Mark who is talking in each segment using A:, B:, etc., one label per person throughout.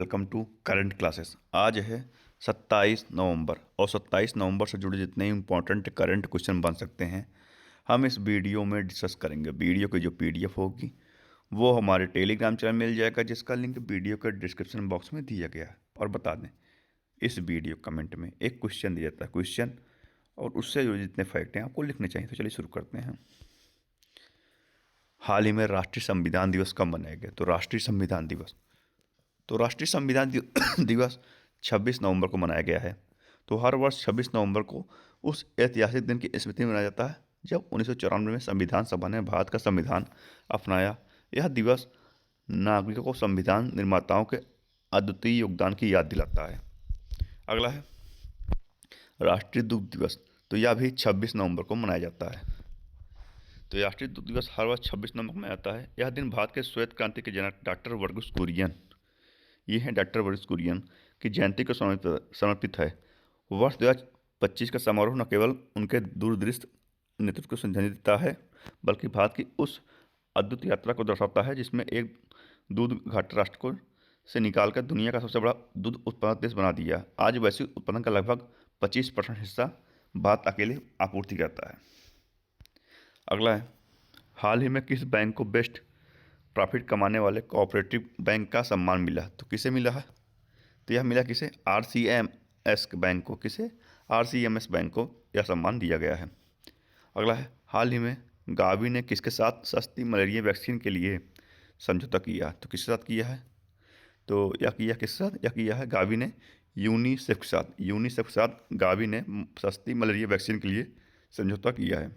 A: Welcome to current classes. आज है 27 नवंबर और 27 नवंबर से जुड़े जितने इम्पोर्टेंट करंट क्वेश्चन बन सकते हैं हम इस वीडियो में डिस्कस करेंगे। वीडियो की जो पीडीएफ होगी वो हमारे टेलीग्राम चैनल मिल जाएगा, जिसका लिंक वीडियो के डिस्क्रिप्शन बॉक्स में दिया गया है। और बता दें, इस वीडियो कमेंट में एक क्वेश्चन दिया जाता है, क्वेश्चन और उससे जुड़े जितने फैक्ट हैं आपको लिखने चाहिए। तो चलिए शुरू करते हैं। हाल ही में राष्ट्रीय संविधान दिवस कब मनाया गया? तो राष्ट्रीय संविधान दिवस 26 नवंबर को मनाया गया है। तो हर वर्ष 26 नवंबर को उस ऐतिहासिक दिन की स्मृति में मनाया जाता है जब 1994 में संविधान सभा ने भारत का संविधान अपनाया। यह दिवस नागरिकों को संविधान निर्माताओं के अद्वितीय योगदान की याद दिलाता है। अगला है राष्ट्रीय दुग्ध दिवस। तो यह भी 26 नवंबर को मनाया जाता है। तो राष्ट्रीय दुग्ध दिवस हर वर्ष 26 नवंबर को मनाया जाता है। यह दिन भारत के श्वेत क्रांति के जनक डॉक्टर वर्गीस कुरियन, ये हैं डॉक्टर वर्गीस कुरियन की जयंती को समर्पित है। वर्ष 2025 का समारोह न केवल उनके दूरदृष्ट नेतृत्व को श्रद्धांजलि देता है, बल्कि भारत की उस अद्भुत यात्रा को दर्शाता है जिसमें एक दूध घाटी राष्ट्र को से निकालकर दुनिया का सबसे बड़ा दूध उत्पादक देश बना दिया। आज वैश्विक उत्पादन का लगभग 25% हिस्सा भारत अकेले आपूर्ति करता है। अगला है हाल ही में किस बैंक को बेस्ट प्रॉफिट कमाने वाले कोऑपरेटिव बैंक का सम्मान मिला? तो किसे मिला है? तो यह मिला किसे? आरसीएमएस बैंक को। किसे? आरसीएमएस बैंक को यह सम्मान दिया गया है। अगला है हाल ही में गावी ने किसके साथ सस्ती मलेरिया वैक्सीन के लिए समझौता किया? तो किसके साथ किया है? तो यह किया किसके साथ? यह किया है गावी ने यूनिसेफ के साथ। यूनिसेफ के साथ गावी ने सस्ती मलेरिया वैक्सीन के लिए समझौता किया है।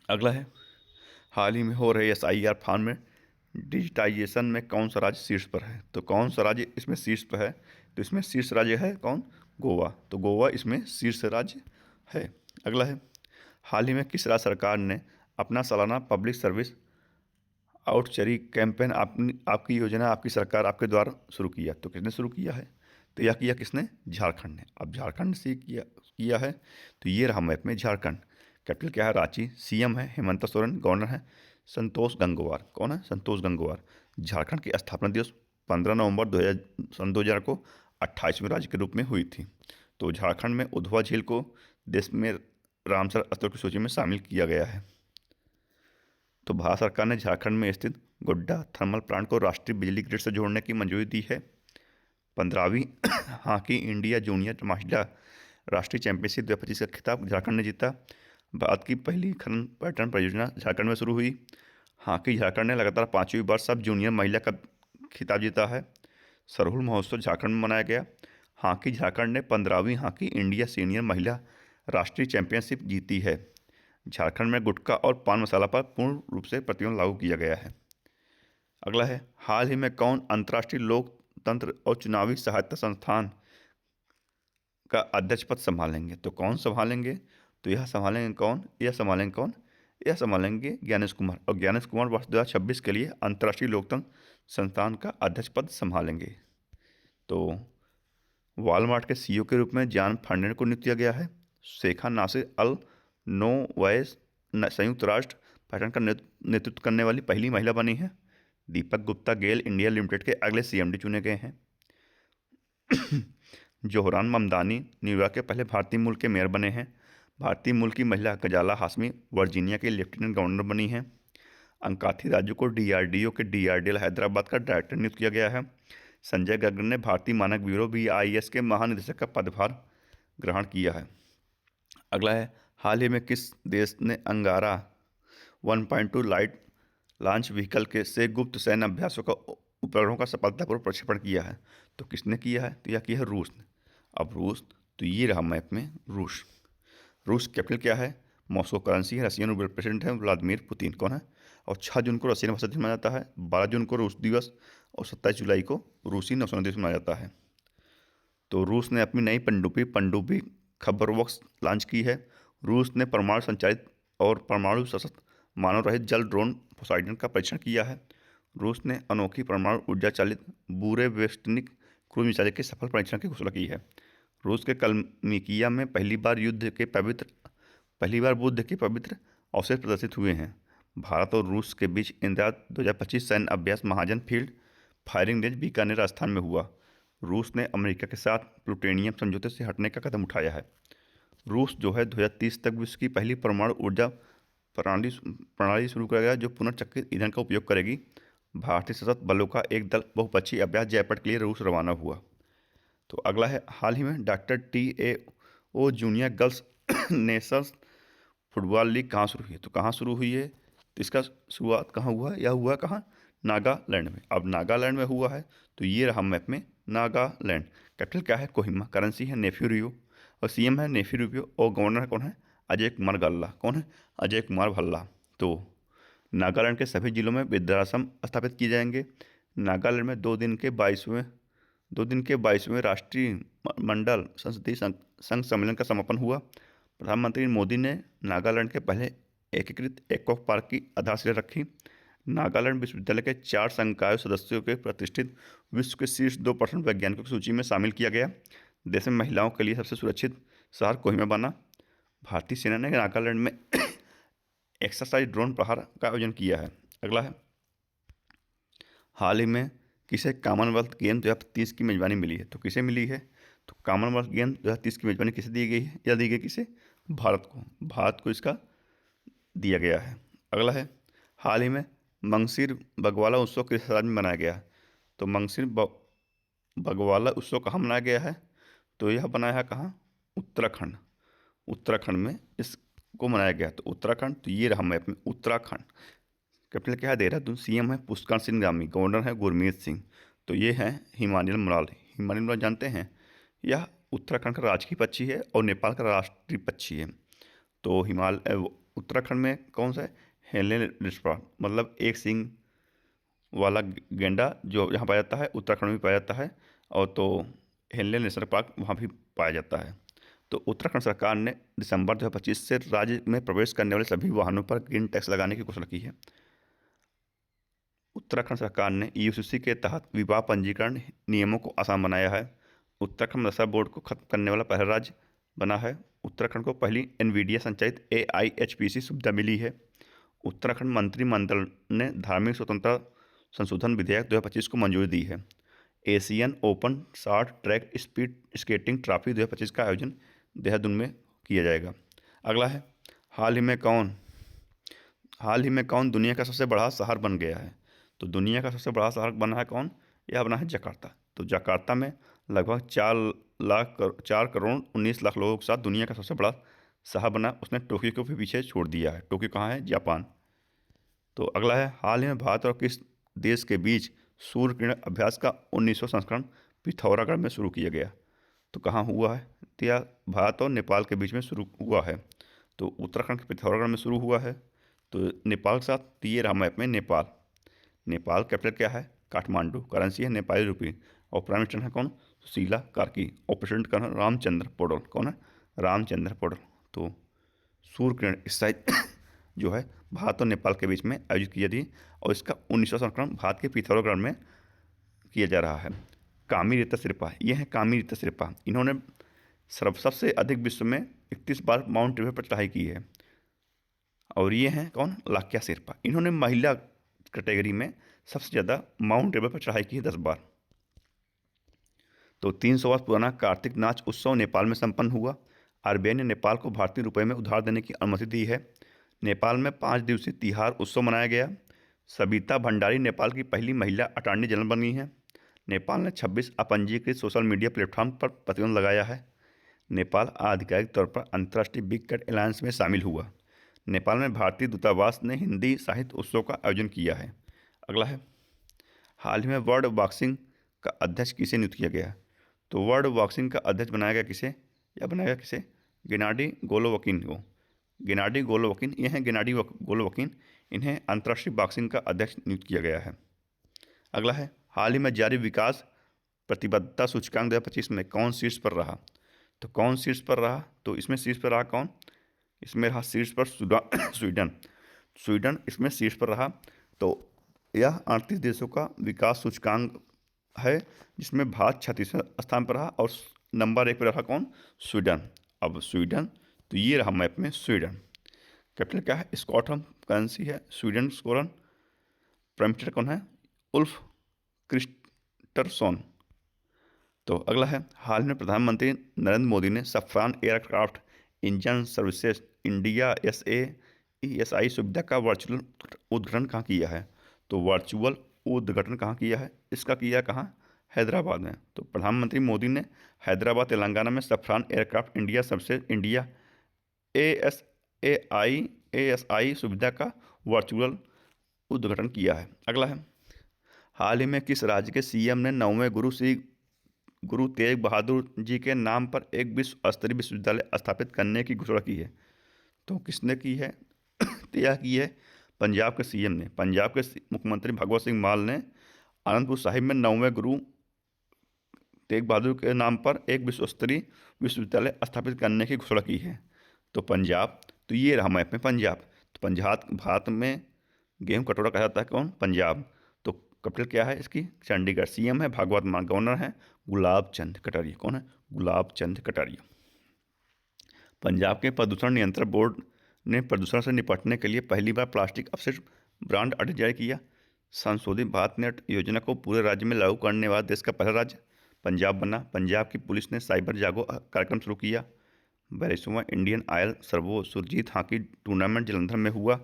A: अगला है हाल ही में हो रहे SIR फॉर्म में डिजिटाइजेशन में कौन सा राज्य शीर्ष पर है? तो कौन सा राज्य इसमें शीर्ष पर है? तो इसमें शीर्ष राज्य है कौन? गोवा। तो गोवा इसमें शीर्ष राज्य है। अगला है हाल ही में किस राज्य सरकार ने अपना सालाना पब्लिक सर्विस आउटरीच कैंपेन आपकी योजना आपकी सरकार आपके द्वारा शुरू किया? तो किसने शुरू किया है? तो यह किया किसने? झारखंड ने। अब झारखंड से किया है। तो ये रहा मैप में झारखंड। कैपिटल क्या है? रांची। सीएम है हेमंत सोरेन। गवर्नर है संतोष गंगवार। कौन है? संतोष गंगवार। झारखंड की स्थापना दिवस 15 नवंबर 2000 को 28वें राज्य के रूप में हुई थी। तो झारखंड में उधवा झील को देश में रामसर स्थल की सूची में शामिल किया गया है। तो भारत सरकार ने झारखंड में स्थित गोड्डा थर्मल प्लांट को राष्ट्रीय बिजली ग्रिड से जोड़ने की मंजूरी दी है। 15वीं हॉकी इंडिया जूनियर महिला राष्ट्रीय चैंपियनशिप 2025 का खिताब झारखंड ने जीता। भारत की पहली खनन पर्यटन परियोजना झारखंड में शुरू हुई। हॉकी झारखंड ने लगातार 5वीं बार सब जूनियर महिला का खिताब जीता है। सरहुल महोत्सव झारखंड में मनाया गया। हॉकी झारखंड ने 15वीं हॉकी इंडिया सीनियर महिला राष्ट्रीय चैंपियनशिप जीती है। झारखंड में गुटखा और पान मसाला पर पूर्ण रूप से प्रतिबंध लागू किया गया है। अगला है हाल ही में कौन अंतर्राष्ट्रीय लोकतंत्र और चुनावी सहायता संस्थान का अध्यक्ष पद संभालेंगे? तो कौन संभालेंगे? तो यह संभालेंगे कौन? यह संभालेंगे ज्ञानेश कुमार। और ज्ञानेश कुमार वर्ष 2026 के लिए अंतर्राष्ट्रीय लोकतंत्र संस्थान का अध्यक्ष पद संभालेंगे। तो वॉलमार्ट के CEO के रूप में जॉन फर्नांडिस को नियुक्त किया गया है। शेखा नासिर अल नोवैस संयुक्त राष्ट्र पैटर्न का नेतृत्व करने वाली पहली महिला बनी है। दीपक गुप्ता गेल इंडिया लिमिटेड के अगले CMD चुने गए हैं। जोहरान ममदानी न्यूयॉर्क के पहले भारतीय मूल के मेयर बने हैं। भारतीय मूल की महिला गजाला हाशमी वर्जीनिया की लेफ्टिनेंट गवर्नर बनी है। अंकाथी राजू को DRDO के DRDL हैदराबाद का डायरेक्टर नियुक्त किया गया है। संजय गर्ग ने भारतीय मानक ब्यूरो BIS के महानिदेशक का पदभार ग्रहण किया है। अगला है हाल ही में किस देश ने अंगारा 1.2 लाइट लॉन्च व्हीकल के से गुप्त सैन्य अभ्यासों का उपग्रहों का सफलतापूर्वक प्रक्षेपण किया है? तो किसने किया है? तो यह किया है रूस ने। अब रूस, तो ये रहा मैप में रूस। रूस कैपिटल क्या है? मॉस्को। करेंसी है रशियन रूबल। प्रेसिडेंट है व्लादिमीर पुतिन। कौन है? और 6 जून को रशियन भाषा दिवस मनाया जाता है। 12 जून को रूस दिवस और 27 जुलाई को रूसी नौसेना दिवस मनाया जाता है। तो रूस ने अपनी नई पनडुब्बी खबरवॉक्स लॉन्च की है। रूस ने परमाणु संचालित और परमाणु सशक्त मानव रहित जल ड्रोन पोसाइडन का परीक्षण किया है। रूस ने अनोखी परमाणु ऊर्जा चालित बुरेवेस्टनिक क्रूज मिसाइल के सफल परीक्षण की घोषणा की है। रूस के कलमिकिया में पहली बार बुद्ध के पवित्र अवशेष प्रदर्शित हुए हैं। भारत और रूस के बीच इंदिरा 2025 सैन्य अभ्यास Mahajan field firing range Bikaner Rajasthan में हुआ। रूस ने अमेरिका के साथ प्लूटोनियम समझौते से हटने का कदम उठाया है। रूस जो है 2030 तक विश्व की पहली परमाणु ऊर्जा प्रणाली प्रणाली शुरू करेगा जो पुनर्चक्रित ईंधन का उपयोग करेगी। भारतीय सशस्त्र बलों का एक दल बहुपक्षीय अभ्यास जयपट के लिए रूस रवाना हुआ। तो अगला है, हाल ही में doctor TAO junior girls Nations football league कहाँ शुरू हुई है? तो कहाँ शुरू हुई है? तो इसका शुरुआत कहाँ हुआ है? यह हुआ कहाँ? नागालैंड में। अब नागालैंड में हुआ है तो ये रहा मैप में नागालैंड। कैपिटल क्या है? कोहिमा। करेंसी है नेफ्यूरियो और CM है नेफ्यूरियो और गवर्नर कौन है? अजय कुमार भल्ला। कौन है? अजय कुमार भल्ला। तो नागालैंड के सभी जिलों में वृद्धाश्रम स्थापित किए जाएंगे। नागालैंड में 2 दिन के 22वें राष्ट्रीय मंडल संसदीय संघ सम्मेलन का समापन हुआ। प्रधानमंत्री मोदी ने नागालैंड के पहले एकीकृत एक्वा पार्क की आधारशिला रखी। नागालैंड विश्वविद्यालय के 4 संकाय सदस्यों के प्रतिष्ठित विश्व के शीर्ष 2% वैज्ञानिकों की सूची में शामिल किया गया। देश में महिलाओं के लिए सबसे सुरक्षित शहर कोहिमा बना। भारतीय सेना ने नागालैंड में एक्सरसाइज ड्रोन प्रहार का आयोजन किया है। अगला है, हाल ही में किसे कॉमनवेल्थ गेम 2030 की मेजबानी मिली है? तो किसे मिली है? तो कॉमनवेल्थ गेम 2030 की मेजबानी किसे दी गई है? या दी गई किसे? भारत को। भारत को इसका दिया गया है। अगला है, हाल ही में मंगसिर बगवाला उत्सव किस राज्य में मनाया गया? तो मंगसिर बगवाला उत्सव कहाँ मनाया गया है? तो यह बनाया है कहाँ? उत्तराखंड। उत्तराखंड में इसको मनाया गया। तो उत्तराखंड, तो ये रहा मैप में उत्तराखंड। कैपिटल क्या है? देहरादून। CM है पुष्कर सिंह धामी। गवर्नर है गुरमीत सिंह। तो ये है हिमालयन मोराल। हिमालयन मोराल जानते हैं? यह उत्तराखंड का राजकीय पक्षी है और नेपाल का राष्ट्रीय पक्षी है। तो उत्तराखंड में कौन सा है? हेलेन रिस्पा, मतलब एक सींग वाला गेंडा जो यहाँ पाया जाता है, उत्तराखंड में पाया जाता है। और तो हेलेन नेशनल पार्क वहाँ भी पाया जाता है। तो उत्तराखंड सरकार ने दिसंबर 2025 से राज्य में प्रवेश करने वाले सभी वाहनों पर ग्रीन टैक्स लगाने की घोषणा की है। उत्तराखंड सरकार ने UCC के तहत विवाह पंजीकरण नियमों को आसान बनाया है। उत्तराखंड मदरसा बोर्ड को खत्म करने वाला पहला राज्य बना है। उत्तराखंड को पहली NVIDIA संचालित AIHPC सुविधा मिली है। उत्तराखंड मंत्रिमंडल ने धार्मिक स्वतंत्रता संशोधन विधेयक 2025 को मंजूरी दी है। Asian open short track speed skating trophy 2025 का आयोजन देहरादून में किया जाएगा। अगला है, हाल ही में कौन दुनिया का सबसे बड़ा शहर बन गया है? तो दुनिया का सबसे बड़ा शहर बना है कौन? यह बना है जकार्ता। तो जकार्ता में लगभग 4,19,00,000 लोगों के साथ दुनिया का सबसे बड़ा शहर बना। उसने टोक्यो को भी पीछे छोड़ दिया है। टोक्यो कहाँ है? जापान। तो अगला है, हाल ही में भारत और किस देश के बीच सूर्य किरण अभ्यास का 19वां संस्करण पिथौरागढ़ में शुरू किया गया? तो कहाँ हुआ है? तो यह भारत और नेपाल के बीच में शुरू हुआ है। तो उत्तराखंड के पिथौरागढ़ में शुरू हुआ है। तो नेपाल के साथ ये रहा मैप में नेपाल। नेपाल कैपिटल क्या है? काठमांडू। करेंसी है नेपाली रुपये और प्राइम मिनिस्टर है कौन? सुशीला कार्की। और प्रेसिडेंट कौन है? रामचंद्र पौडल। कौन है? रामचंद्र पौडल। तो सूर्य किरण इस साइड जो है भारत और नेपाल के बीच में आयोजित की जाती है और इसका 19वां संस्करण भारत के पिथौरागढ़ में किया जा रहा है। कामी रीता सिरपा, ये है कामी रीता सिरपा। इन्होंने सबसे अधिक विश्व में 31 बार माउंट एवरेस्ट पर चढ़ाई की है। और ये हैं कौन? लाक्या शेरपा। इन्होंने महिला कैटेगरी में सबसे ज़्यादा माउंट एवरेस्ट पर चढ़ाई की है 10 बार। तो 300 वर्ष पुराना कार्तिक नाच उत्सव नेपाल में संपन्न हुआ। RBI ने नेपाल को भारतीय रुपये में उधार देने की अनुमति दी है। नेपाल में 5 दिवसीय तिहार उत्सव मनाया गया। सबिता भंडारी नेपाल की पहली महिला अटॉर्नी जनरल बनी है। नेपाल ने 26 अपंजीकृत सोशल मीडिया प्लेटफॉर्म पर प्रतिबंध लगाया है। नेपाल आधिकारिक तौर पर अंतर्राष्ट्रीय बिग कैट अलायंस में शामिल हुआ। नेपाल में भारतीय दूतावास ने हिंदी साहित्य उत्सव का आयोजन किया है। अगला है, हाल ही में वर्ल्ड बॉक्सिंग का अध्यक्ष किसे नियुक्त किया गया? तो वर्ल्ड बॉक्सिंग का अध्यक्ष बनाया गया किसे? या बनाया गया किसे? गेनाडी गोलोवकिन को। गेनाडी गोलोवकिन, ये हैं गेनाडी गोलोवकिन। इन्हें अंतर्राष्ट्रीय बॉक्सिंग का अध्यक्ष नियुक्त किया गया है। अगला है, हाल ही में जारी विकास प्रतिबद्धता सूचकांक 2025 में कौन शीर्ष पर रहा? तो कौन शीर्ष पर रहा? तो इसमें शीर्ष पर रहा कौन? इसमें रहा शीर्ष पर स्वीडन। स्वीडन इसमें शीर्ष पर रहा। तो यह 38 देशों का विकास सूचकांक है जिसमें भारत 36वें स्थान पर रहा और नंबर 1 पर रहा कौन? स्वीडन। अब स्वीडन, तो ये रहा मैप में स्वीडन। कैपिटल क्या है? स्कॉटलैंड। करेंसी है स्वीडन स्कोरन। प्राइम मिनिस्टर कौन है? Ulf Kristersson. तो अगला है, हाल में प्रधानमंत्री नरेंद्र मोदी ने Safran aircraft engine services India ESI सुविधा का वर्चुअल उद्घाटन कहाँ किया है? तो वर्चुअल उद्घाटन कहाँ किया है? इसका किया कहाँ? हैदराबाद में। तो प्रधानमंत्री मोदी ने हैदराबाद तेलंगाना में Safran aircraft India services India ASI सुविधा का वर्चुअल उद्घाटन किया है। अगला है, हाल ही में किस राज्य के CM ने 9वें गुरु श्री गुरु तेग बहादुर जी के नाम पर एक विश्व स्तरीय विश्वविद्यालय स्थापित करने की घोषणा की है? तो किसने की है? तो यह की है पंजाब के CM ने। पंजाब के मुख्यमंत्री भगवत सिंह मान ने आनंदपुर साहिब में 9वें गुरु तेग बहादुर के नाम पर एक विश्व स्तरीय विश्वविद्यालय स्थापित करने की घोषणा की है। तो पंजाब, तो ये रहा मैप में पंजाब। तो पंजाब भारत में गेहूं कटोरा कहा जाता है कौन? पंजाब। तो कैपिटल क्या है इसकी? चंडीगढ़। CM है भागवत मान, गवर्नर है गुलाब चंद कटारिया। कौन है? गुलाब चंद कटारिया। पंजाब के प्रदूषण नियंत्रण बोर्ड ने प्रदूषण से निपटने के लिए पहली बार प्लास्टिक अपशिष्ट ब्रांड ऑर्डर जारी किया। संशोधित भारत नेट योजना को पूरे राज्य में लागू करने वाला देश का पहला राज्य पंजाब बना। पंजाब की पुलिस ने साइबर जागो कार्यक्रम शुरू किया। 42वां Indian oil Servo Surjit hockey tournament Jalandhar में हुआ।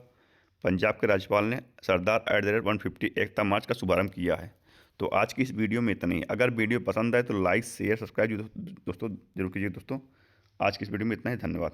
A: पंजाब के राज्यपाल ने सरदार @150 एकता मार्च का शुभारंभ किया है। तो आज की इस वीडियो में इतना ही। अगर वीडियो पसंद आए तो लाइक शेयर सब्सक्राइब दोस्तों जरूर कीजिए दोस्तों। आज की इस वीडियो में इतना ही। धन्यवाद।